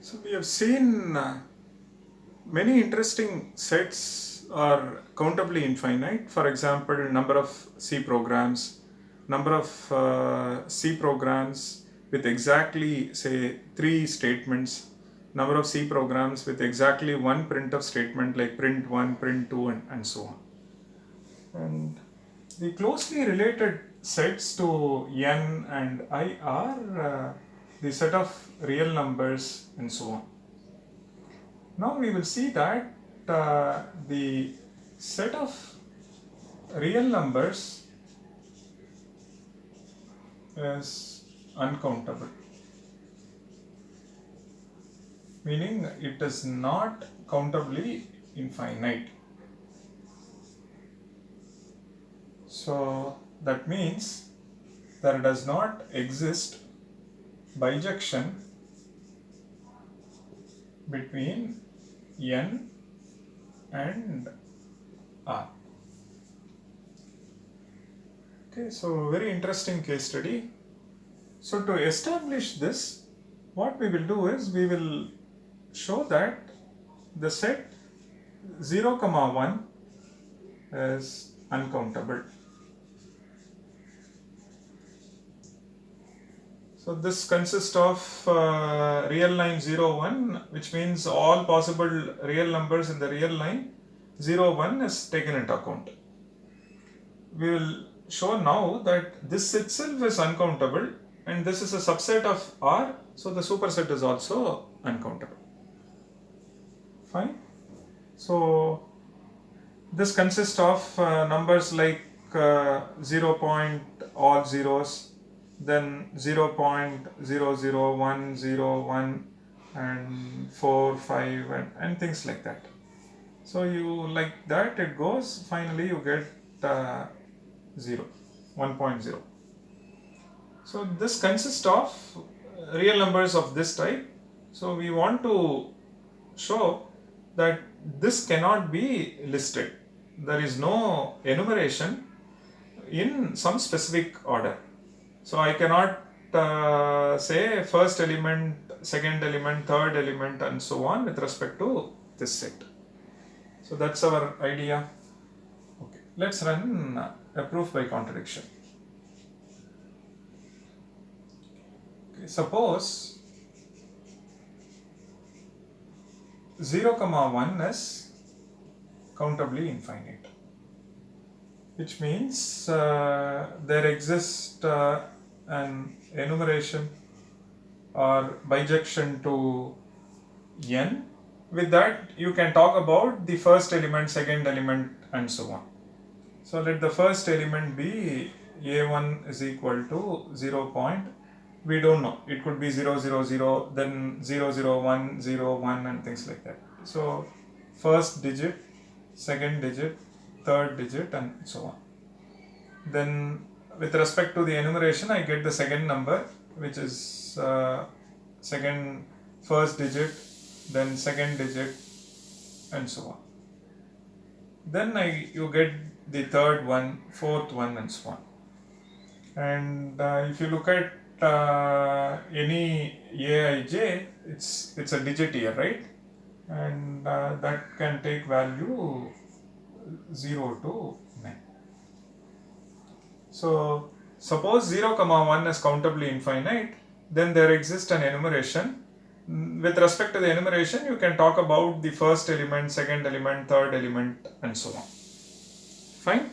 So we have seen many interesting sets are countably infinite. For example, number of C programs, number of C programs with exactly say 3 statements, number of C programs with exactly one printf statement like print 1, print 2 and so on. And the closely related sets to n and I are the set of real numbers and so on. Now we will see that the set of real numbers is uncountable, meaning it is not countably infinite. So that means there does not exist bijection between n and r. Okay, so very interesting case study. So to establish this, what we will do is we will show that the set 0, 1 is uncountable. So this consists of real line 0, 1, which means all possible real numbers in the real line 0, 1 is taken into account. We will show now that this itself is uncountable and this is a subset of R, so the superset is also uncountable. Fine. So this consists of numbers like 0 point all zeros, then 0.00101 and 4, 5 and things like that. So you like that it goes, finally you get 0, 1.0. So this consists of real numbers of this type. So we want to show that this cannot be listed. There is no enumeration in some specific order. So I cannot say first element, second element, third element and so on with respect to this set. So that's our idea. Okay, let's run a proof by contradiction. Okay, suppose 0, 1 is countably infinite, which means there exists an enumeration or bijection to n. With that, you can talk about the first element, second element, and so on. So let the first element be a1 is equal to 0 point. We don't know. It could be 0, 0, 0, then 0, 0, 1, 0, 1, and things like that. So first digit, second digit, third digit, and so on. Then with respect to the enumeration, I get the second number, which is first digit, then second digit, and so on. Then you get the third one, fourth one, and so on. And if you look at any aij, it's a digit here, right? And that can take value 0 to 9. So suppose 0, 1 is countably infinite, then there exists an enumeration. With respect to the enumeration, you can talk about the first element, second element, third element, and so on. Fine.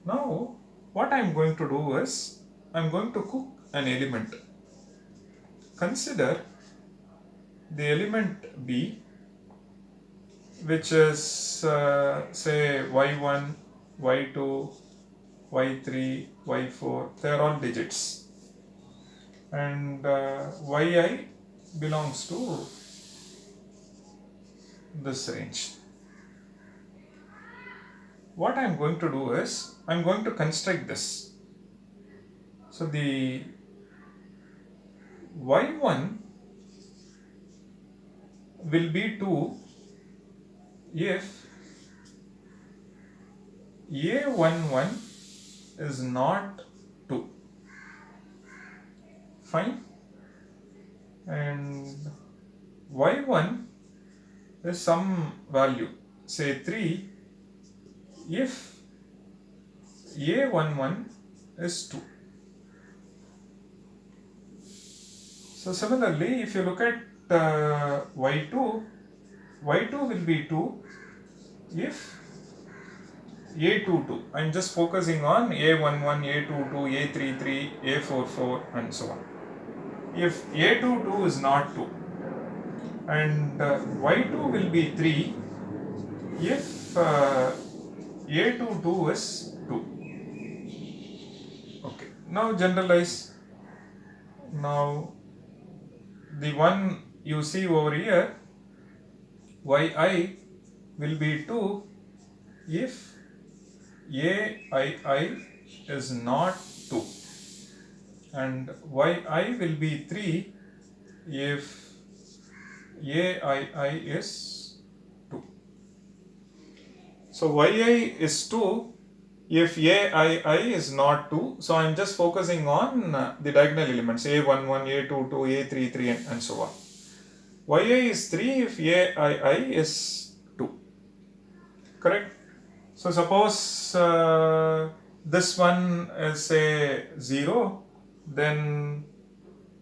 Now, what I am going to do is, I am going to cook an element. Consider the element B, which is say y1, y2, y3, y4, they are all digits, and yi belongs to this range. What I am going to do is, I am going to construct this. So the y1 will be 2 if a11 is not 2. Fine. and y1 is some value, say 3, if a11 is 2. So similarly, if you look at y2 will be 2 if a22. I'm just focusing on a11, a22, a33, a44 and so on. If a22 is not 2, and y2 will be 3 if a22 is 2. Okay, now generalize. Now the one you see over here, yi will be 2 if aii is not 2, and yi will be 3 if aii is 2. So yi is 2 if aii is not 2. So I am just focusing on the diagonal elements a11, a22, a33 and so on. yi is 3 if aii is 2. Correct? So suppose this one is say 0, then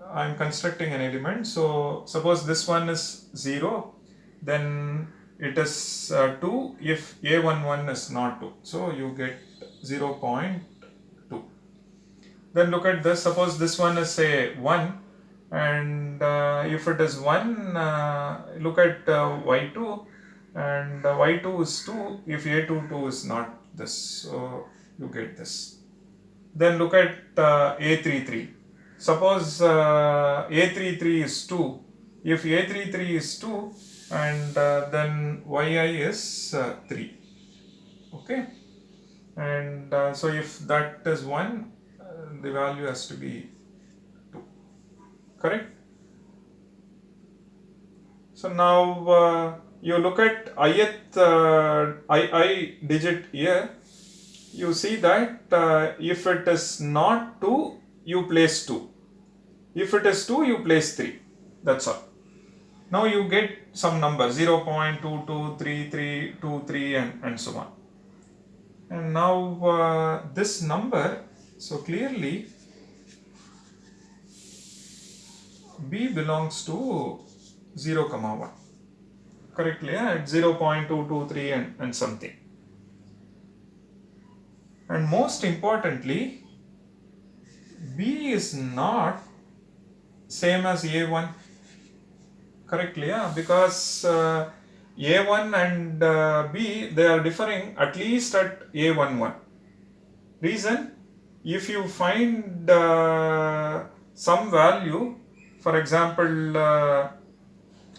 I am constructing an element. So suppose this one is 0, then it is 2 if a11 is not 2. So you get 0.2. Then look at this. Suppose this one is say 1, and if it is 1, look at y2, and y2 is 2 if a22 is not this. So you get this. Then look at a33. Suppose a33 is 2 if a33 is 2, and then yi is 3. Okay, and so if that is 1, the value has to be 2. Correct? So now you look at ith I digit here, you see that if it is not 2, you place 2. If it is 2, you place 3. That's all. Now you get some number 0.223323 and so on. And now this number, so clearly B belongs to 0, 1. Correctly, at 0.223 and something. And most importantly, B is not same as A1. Correctly, because A1 and B, they are differing at least at A11. Reason, if you find some value, for example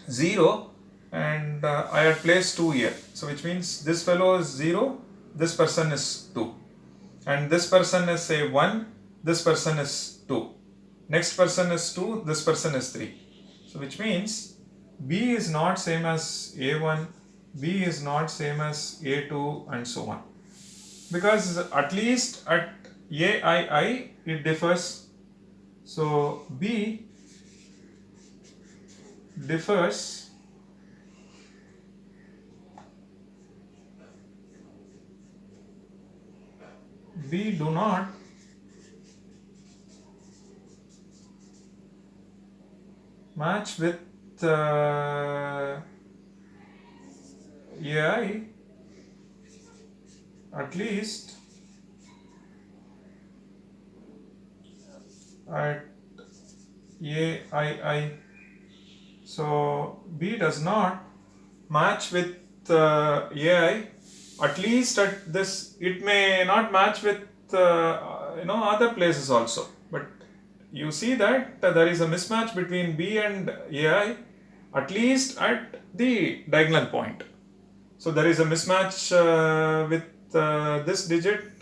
0, and I had placed 2 here, so which means this fellow is 0, this person is 2, and this person is say 1, this person is 2, next person is 2, this person is 3. So which means B is not same as A1, B is not same as A2 and so on, because at least at aii it differs. So B differs B do not match with AI at least at aii. So B does not match with AI at least at this. It may not match with other places also, but you see that there is a mismatch between B and AI at least at the diagonal point. So there is a mismatch with this digit.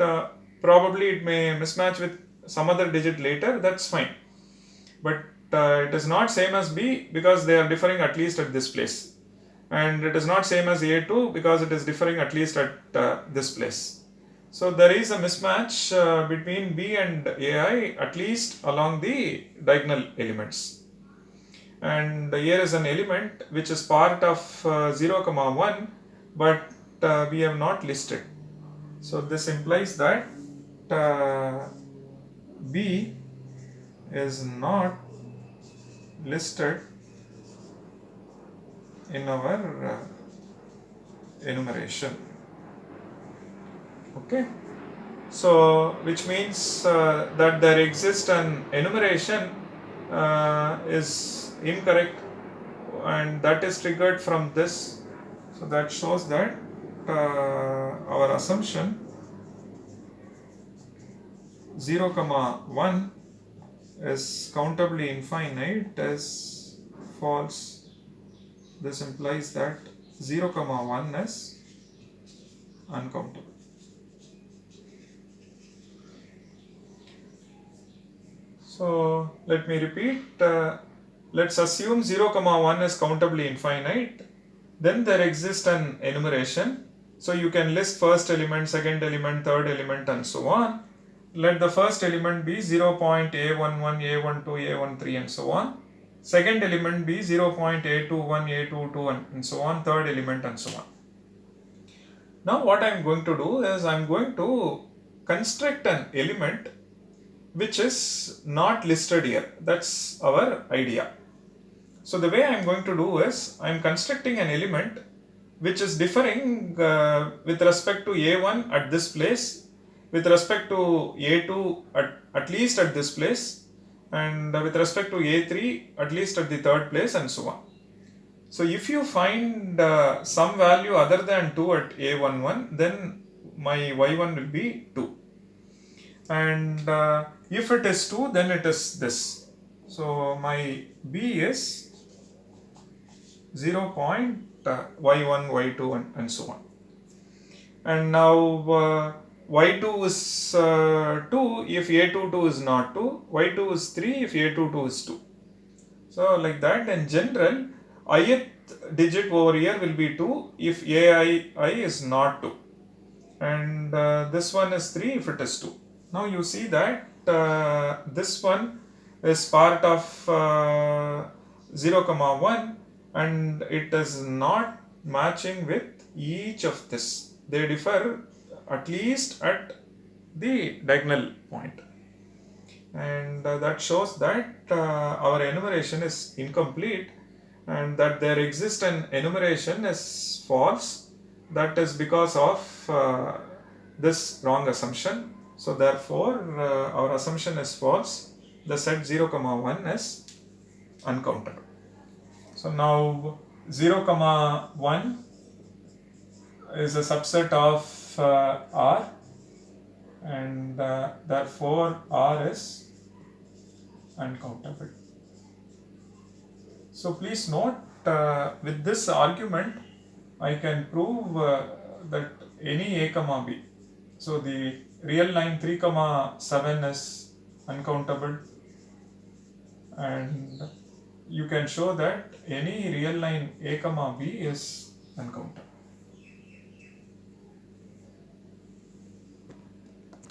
Probably it may mismatch with some other digit later, that's fine, but it is not same as B because they are differing at least at this place, and it is not same as A2 because it is differing at least at this place. So there is a mismatch between B and AI at least along the diagonal elements. and here is an element which is part of 0 comma 1, but we have not listed. So this implies that B is not listed in our enumeration. Okay, so which means that there exists an enumeration is incorrect, and that is triggered from this. So that shows that our assumption 0 comma 1 is countably infinite is false. This implies that 0 comma 1 is uncountable. So let me repeat. Let's assume 0 comma 1 is countably infinite. Then there exists an enumeration. So you can list first element, second element, third element, and so on. Let the first element be 0.A11, A12, A13, and so on. Second element be 0.A21, A22, and so on. Third element, and so on. Now what I am going to do is I am going to construct an element which is not listed here. That's our idea. So the way I am going to do is I am constructing an element which is differing with respect to A1 at this place, with respect to A2 at least at this place, and with respect to A3 at least at the third place, and so on. So if you find some value other than 2 at A11, then my Y1 will be 2. And if it is 2, then it is this. So my B is 0. Y1, Y2, and so on. And now Y2 is 2 if A22 is not 2, Y2 is 3 if A22 is 2. So like that, in general, ith digit over here will be 2 if AI is not 2. And this one is 3 if it is 2. Now you see that this one is part of 0 comma 1, and it is not matching with each of this. They differ at least at the diagonal point, and that shows that our enumeration is incomplete, and that there exists an enumeration is false. That is because of this wrong assumption. So therefore our assumption is false. The set 0 comma 1 is uncountable. So now 0 comma 1 is a subset of R, and therefore R is uncountable. So please note, with this argument I can prove that any A comma B, so the real line 3 comma 7 is uncountable, and you can show that any real line A comma B is uncountable.